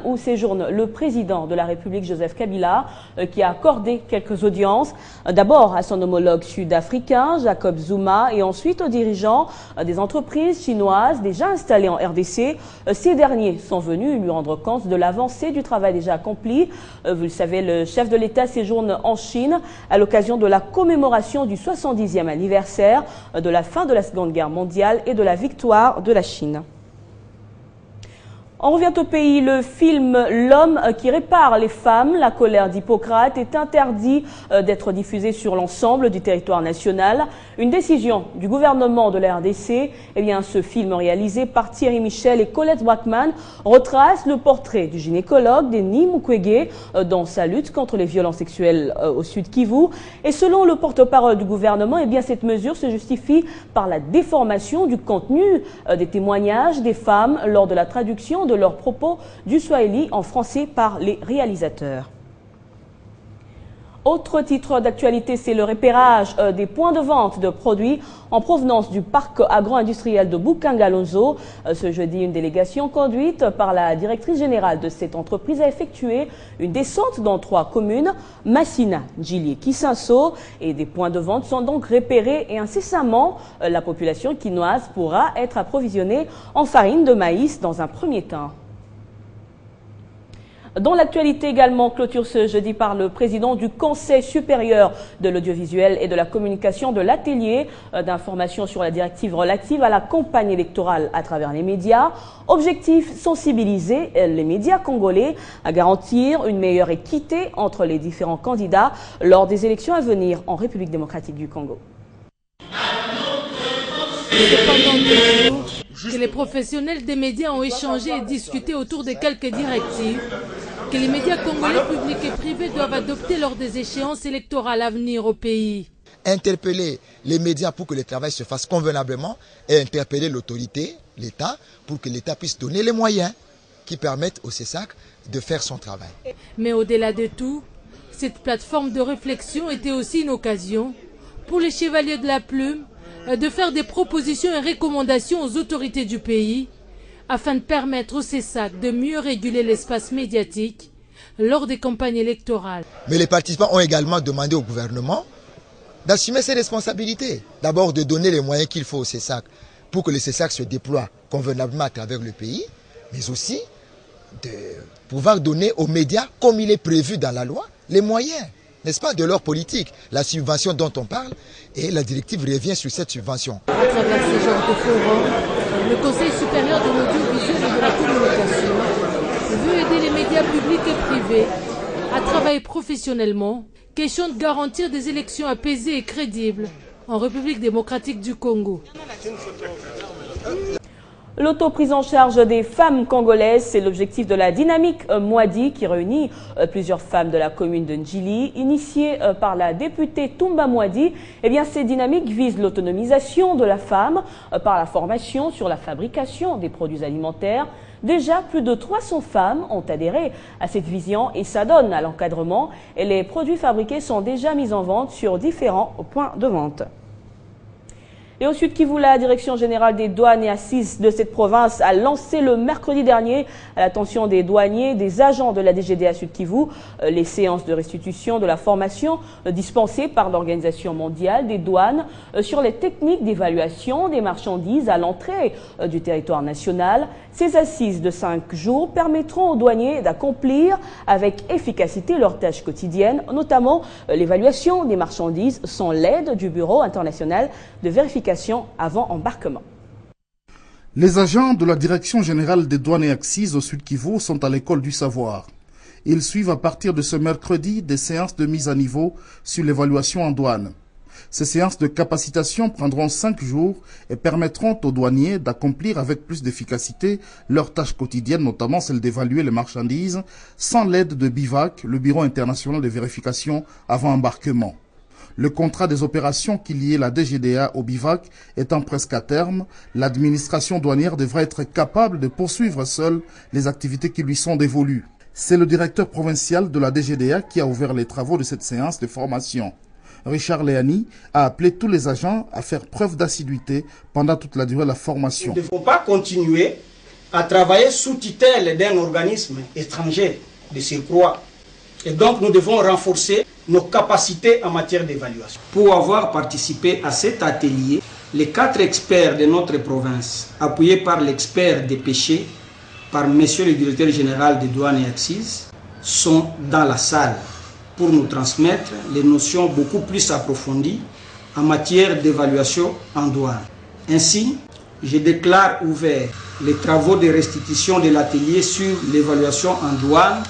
où séjourne le président de la République, Joseph Kabila, qui a accordé quelques audiences, d'abord à son homologue sud-africain, Jacob Zuma, et ensuite aux dirigeants des entreprises chinoises déjà installées en RDC. Ces derniers sont venus lui rendre compte de l'avancée du travail déjà accompli. Vous le savez, le chef de l'État séjourne en Chine à l'occasion de la commémoration du 70e anniversaire de la fin de la Seconde Guerre mondiale et de la victoire de la Chine. On revient au pays. Le film L'homme qui répare les femmes, la colère d'Hippocrate, est interdit d'être diffusé sur l'ensemble du territoire national. Une décision du gouvernement de la RDC. Eh bien, ce film réalisé par Thierry Michel et Colette Brackman retrace le portrait du gynécologue Denis Mukwege dans sa lutte contre les violences sexuelles au Sud Kivu. Et selon le porte-parole du gouvernement, eh bien, cette mesure se justifie par la déformation du contenu des témoignages des femmes lors de la traduction de leurs propos du swahili en français par les réalisateurs. Autre titre d'actualité, c'est le repérage des points de vente de produits en provenance du parc agro-industriel de Bukangalonzo. Ce jeudi, une délégation conduite par la directrice générale de cette entreprise a effectué une descente dans 3 communes, Massina, Djili et Kisanso, et des points de vente sont donc repérés et incessamment, la population quinoise pourra être approvisionnée en farine de maïs dans un premier temps. Dans l'actualité également, clôture ce jeudi par le président du Conseil supérieur de l'audiovisuel et de la communication de l'atelier d'information sur la directive relative à la campagne électorale à travers les médias. Objectif, sensibiliser les médias congolais à garantir une meilleure équité entre les différents candidats lors des élections à venir en République démocratique du Congo. Que les professionnels des médias ont échangé et discuté autour de quelques directives que les médias congolais publics et privés doivent adopter lors des échéances électorales à venir au pays. Interpeller les médias pour que le travail se fasse convenablement et interpeller l'autorité, l'État, pour que l'État puisse donner les moyens qui permettent au CESAC de faire son travail. Mais au-delà de tout, cette plateforme de réflexion était aussi une occasion pour les chevaliers de la plume de faire des propositions et recommandations aux autorités du pays afin de permettre au CESAC de mieux réguler l'espace médiatique lors des campagnes électorales. Mais les participants ont également demandé au gouvernement d'assumer ses responsabilités. D'abord de donner les moyens qu'il faut au CESAC pour que le CESAC se déploie convenablement à travers le pays, mais aussi de pouvoir donner aux médias, comme il est prévu dans la loi, les moyens, n'est-ce pas, de leur politique. La subvention dont on parle, et la directive revient sur cette subvention. À travers ce genre de forum, le Conseil supérieur de l'audiovisuel et de la communication veut aider les médias publics et privés à travailler professionnellement, question de garantir des élections apaisées et crédibles en République démocratique du Congo. L'autoprise en charge des femmes congolaises, c'est l'objectif de la dynamique Mwadi qui réunit plusieurs femmes de la commune de Ndjili, initiée par la députée Toumba Mwadi. Eh bien, ces dynamiques visent l'autonomisation de la femme par la formation sur la fabrication des produits alimentaires. Déjà, plus de 300 femmes ont adhéré à cette vision et s'adonnent à l'encadrement. Et les produits fabriqués sont déjà mis en vente sur différents points de vente. Et au Sud Kivu, la Direction générale des douanes et assises de cette province a lancé le mercredi dernier, à l'attention des douaniers, des agents de la DGDA Sud Kivu, les séances de restitution de la formation dispensée par l'Organisation mondiale des douanes sur les techniques d'évaluation des marchandises à l'entrée du territoire national. Ces assises de 5 jours permettront aux douaniers d'accomplir avec efficacité leurs tâches quotidiennes, notamment l'évaluation des marchandises sans l'aide du Bureau international de vérification avant embarquement. Les agents de la Direction générale des douanes et accises au Sud Kivu sont à l'école du savoir. Ils suivent à partir de ce mercredi des séances de mise à niveau sur l'évaluation en douane. Ces séances de capacitation prendront 5 jours et permettront aux douaniers d'accomplir avec plus d'efficacité leurs tâches quotidiennes, notamment celle d'évaluer les marchandises, sans l'aide de BIVAC, le Bureau international de vérification avant embarquement. Le contrat des opérations qui liait la DGDA au BIVAC étant presque à terme, l'administration douanière devra être capable de poursuivre seule les activités qui lui sont dévolues. C'est le directeur provincial de la DGDA qui a ouvert les travaux de cette séance de formation. Richard Léani a appelé tous les agents à faire preuve d'assiduité pendant toute la durée de la formation. Il ne faut pas continuer à travailler sous tutelle d'un organisme étranger de surcroît. Et donc nous devons renforcer nos capacités en matière d'évaluation. Pour avoir participé à cet atelier, les 4 experts de notre province, appuyés par l'expert des péchés, par monsieur le directeur général des douanes et accises, sont dans la salle pour nous transmettre les notions beaucoup plus approfondies en matière d'évaluation en douane. Ainsi, je déclare ouvert les travaux de restitution de l'atelier sur l'évaluation en douane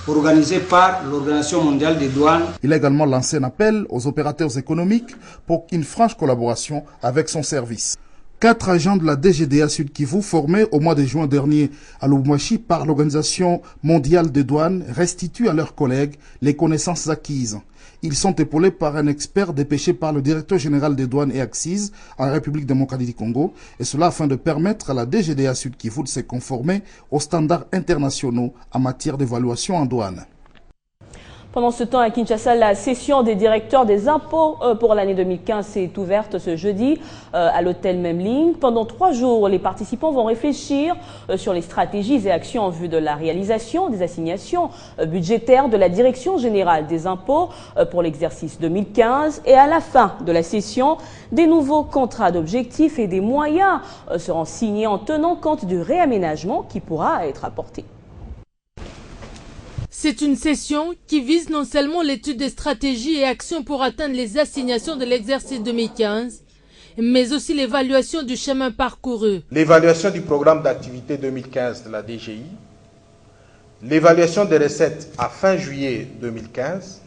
organisé par l'Organisation mondiale des douanes. Il a également lancé un appel aux opérateurs économiques pour une franche collaboration avec son service. 4 agents de la DGDA Sud Kivu formés au mois de juin dernier à Lubumbashi par l'Organisation mondiale des douanes restituent à leurs collègues les connaissances acquises. Ils sont épaulés par un expert dépêché par le directeur général des douanes et accises en République démocratique du Congo, et cela afin de permettre à la DGDA Sud Kivu de se conformer aux standards internationaux en matière d'évaluation en douane. Pendant ce temps, à Kinshasa, la session des directeurs des impôts pour l'année 2015 est ouverte ce jeudi à l'hôtel Memling. Pendant 3 jours, les participants vont réfléchir sur les stratégies et actions en vue de la réalisation des assignations budgétaires de la Direction générale des impôts pour l'exercice 2015. Et à la fin de la session, des nouveaux contrats d'objectifs et des moyens seront signés en tenant compte du réaménagement qui pourra être apporté. C'est une session qui vise non seulement l'étude des stratégies et actions pour atteindre les assignations de l'exercice 2015, mais aussi l'évaluation du chemin parcouru. L'évaluation du programme d'activité 2015 de la DGI, l'évaluation des recettes à fin juillet 2015,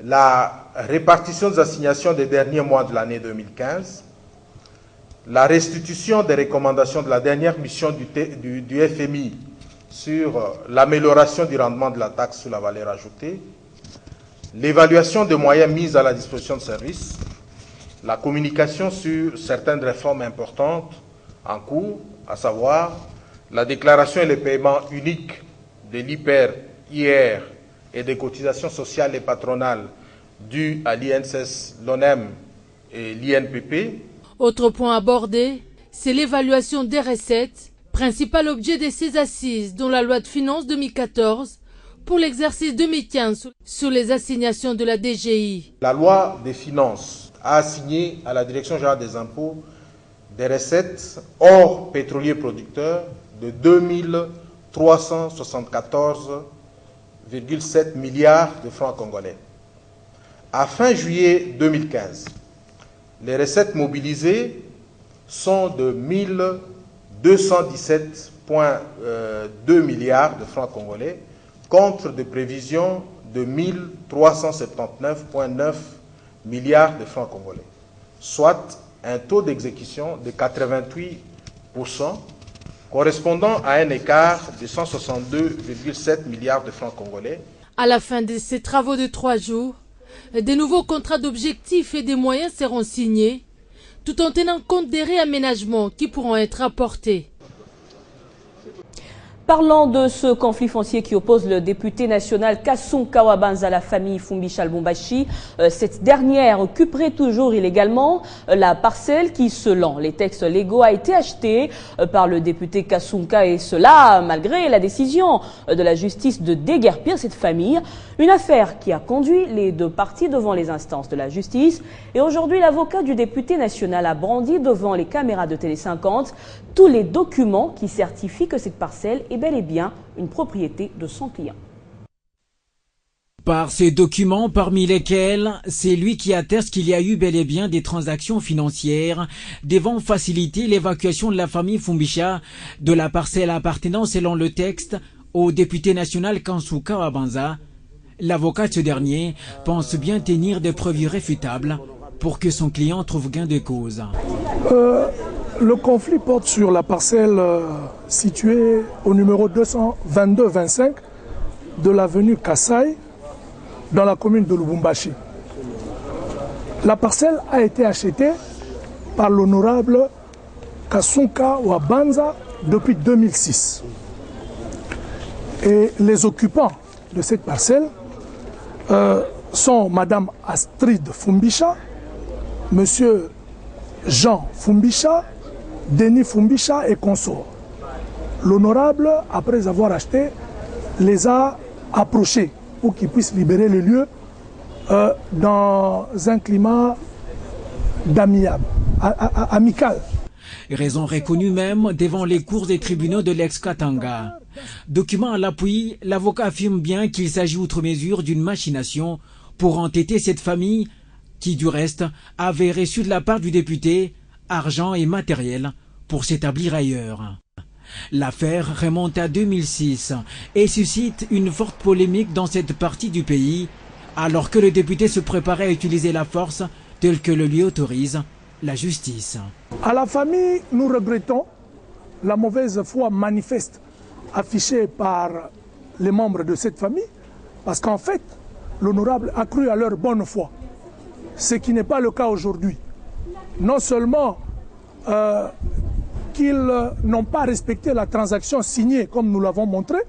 la répartition des assignations des derniers mois de l'année 2015, la restitution des recommandations de la dernière mission du FMI sur l'amélioration du rendement de la taxe sur la valeur ajoutée, l'évaluation des moyens mis à la disposition de services, la communication sur certaines réformes importantes en cours, à savoir la déclaration et le paiement unique de l'IPER, IR et des cotisations sociales et patronales dues à l'INSS, l'ONEM et l'INPP. Autre point abordé, c'est l'évaluation des recettes, principal objet de ces assises dont la loi de finances 2014 pour l'exercice 2015 sur les assignations de la DGI. La loi des finances a assigné à la Direction générale des impôts des recettes hors pétroliers producteurs de 2374,7 milliards de francs congolais. À fin juillet 2015, les recettes mobilisées sont de 1217,2 milliards de francs congolais contre des prévisions de 1379,9 milliards de francs congolais, soit un taux d'exécution de 88%, correspondant à un écart de 162,7 milliards de francs congolais. À la fin de ces travaux de 3 jours, des nouveaux contrats d'objectifs et des moyens seront signés, tout en tenant compte des réaménagements qui pourront être apportés. Parlant de ce conflit foncier qui oppose le député national Kassoum Kawabanza à la famille Fumbisha Lubumbashi, cette dernière occuperait toujours illégalement la parcelle qui, selon les textes légaux, a été achetée par le député Kassoumka, et cela malgré la décision de la justice de déguerpir cette famille. Une affaire qui a conduit les 2 parties devant les instances de la justice. Et aujourd'hui, l'avocat du député national a brandi devant les caméras de Télé 50 tous les documents qui certifient que cette parcelle est bel et bien une propriété de son client. Par ces documents, parmi lesquels c'est lui qui atteste qu'il y a eu bel et bien des transactions financières devant faciliter l'évacuation de la famille Fumbisha de la parcelle appartenant, selon le texte, au député national Kassoum Kawabanza. L'avocat de ce dernier pense bien tenir des preuves irréfutables pour que son client trouve gain de cause. Le conflit porte sur la parcelle située au numéro 222-25 de l'avenue Kassai, dans la commune de Lubumbashi. La parcelle a été achetée par l'honorable Kassoum Kawabanza depuis 2006. Et les occupants de cette parcelle sont Madame Astrid Fumbisha, Monsieur Jean Fumbisha, Denis Fumbisha et consorts. l'honorable, après avoir acheté, les a approchés pour qu'ils puissent libérer le lieu dans un climat amical. Raison reconnue même devant les cours des tribunaux de l'ex-Katanga. Document à l'appui, l'avocat affirme bien qu'il s'agit outre mesure d'une machination pour entêter cette famille qui, du reste, avait reçu de la part du député argent et matériel pour s'établir ailleurs. L'affaire remonte à 2006 et suscite une forte polémique dans cette partie du pays, alors que le député se préparait à utiliser la force telle que le lui autorise la justice. À la famille, nous regrettons la mauvaise foi manifeste affichée par les membres de cette famille, parce qu'en fait, l'honorable a cru à leur bonne foi, ce qui n'est pas le cas aujourd'hui. Non seulement qu'ils n'ont pas respecté la transaction signée comme nous l'avons montré,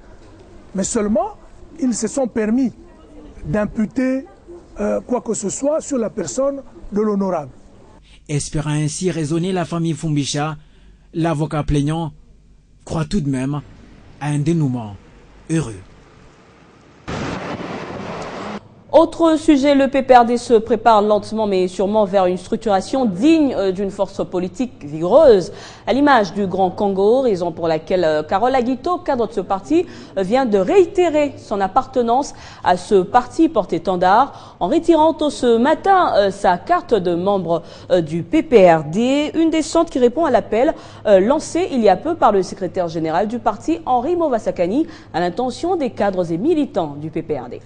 mais seulement ils se sont permis d'imputer quoi que ce soit sur la personne de l'honorable. Espérant ainsi raisonner la famille Fumbisha, l'avocat plaignant croit tout de même à un dénouement heureux. Autre sujet, le PPRD se prépare lentement mais sûrement vers une structuration digne d'une force politique vigoureuse, à l'image du Grand Congo, raison pour laquelle Carole Aguito, cadre de ce parti, vient de réitérer son appartenance à ce parti porte-étendard en retirant tôt ce matin sa carte de membre du PPRD, une descente qui répond à l'appel lancé il y a peu par le secrétaire général du parti, Henri Movasakani, à l'intention des cadres et militants du PPRD.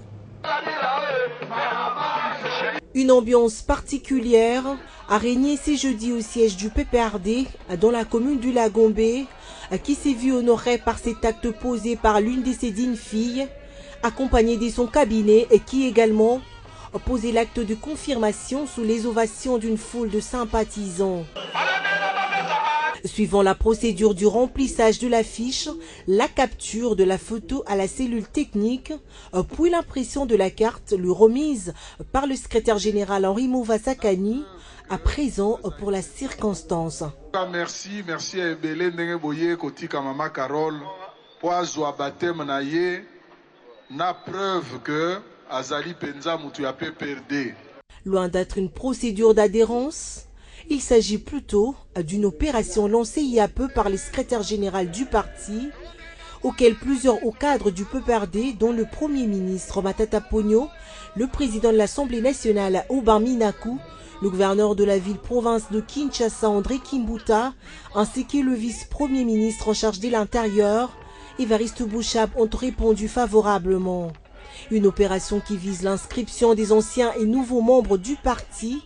Une ambiance particulière a régné ce jeudi au siège du PPRD dans la commune du Lagombe, qui s'est vu honoré par cet acte posé par l'une de ses dignes filles, accompagnée de son cabinet et qui également a posé l'acte de confirmation sous les ovations d'une foule de sympathisants. Suivant la procédure du remplissage de l'affiche, la capture de la photo à la cellule technique, puis l'impression de la carte lui remise par le secrétaire général Henri Movasakani, à présent pour la circonstance. Merci à Ebele Ndengeboye Kotika Mama Carole pour avoir baptême na preuve que Azali Penza Mutu a PPRD. Loin d'être une procédure d'adhérence, il s'agit plutôt d'une opération lancée il y a peu par le secrétaire général du parti, auquel plusieurs hauts cadres du PPRD, dont le Premier ministre Matata Ponyo, le président de l'Assemblée nationale Aubin Minaku, le gouverneur de la ville-province de Kinshasa André Kimbuta, ainsi que le vice-premier ministre en charge de l'Intérieur, Évariste Bouchab, ont répondu favorablement. Une opération qui vise l'inscription des anciens et nouveaux membres du parti,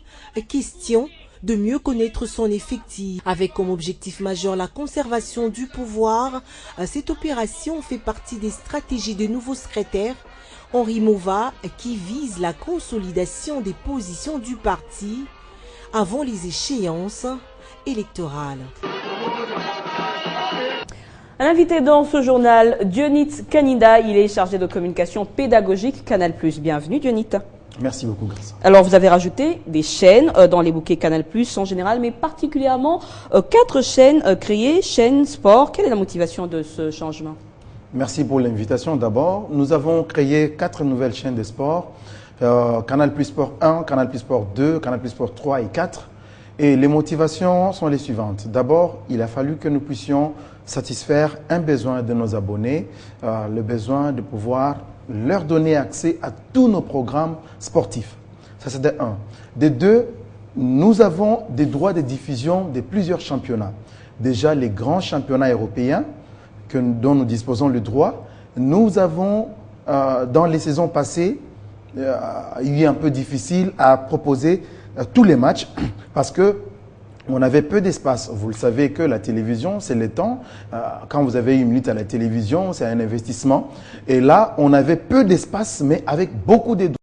question de mieux connaître son effectif. Avec comme objectif majeur la conservation du pouvoir, cette opération fait partie des stratégies des nouveaux secrétaires Henri Mova qui vise la consolidation des positions du parti avant les échéances électorales. Un invité dans ce journal, Dionit Kanida, il est chargé de communication pédagogique Canal+. Bienvenue Dionit. Merci beaucoup, Grâce. Alors, vous avez rajouté des chaînes dans les bouquets Canal+, en général, mais particulièrement 4 chaînes créées, chaînes sport. Quelle est la motivation de ce changement? Merci pour l'invitation. D'abord, nous avons créé 4 nouvelles chaînes de sport. Canal+ Sport 1, Canal+ Sport 2, Canal+ Sport 3 et 4. Et les motivations sont les suivantes. D'abord, il a fallu que nous puissions satisfaire un besoin de nos abonnés, le besoin de pouvoir leur donner accès à tous nos programmes sportifs. Ça, c'est de 1. De 2, nous avons des droits de diffusion de plusieurs championnats. Déjà, les grands championnats européens dont nous disposons le droit. Nous avons, dans les saisons passées, eu un peu difficile à proposer tous les matchs parce que on avait peu d'espace. Vous le savez que la télévision, c'est le temps. Quand vous avez 1 minute à la télévision, c'est un investissement. Et là, on avait peu d'espace, mais avec beaucoup de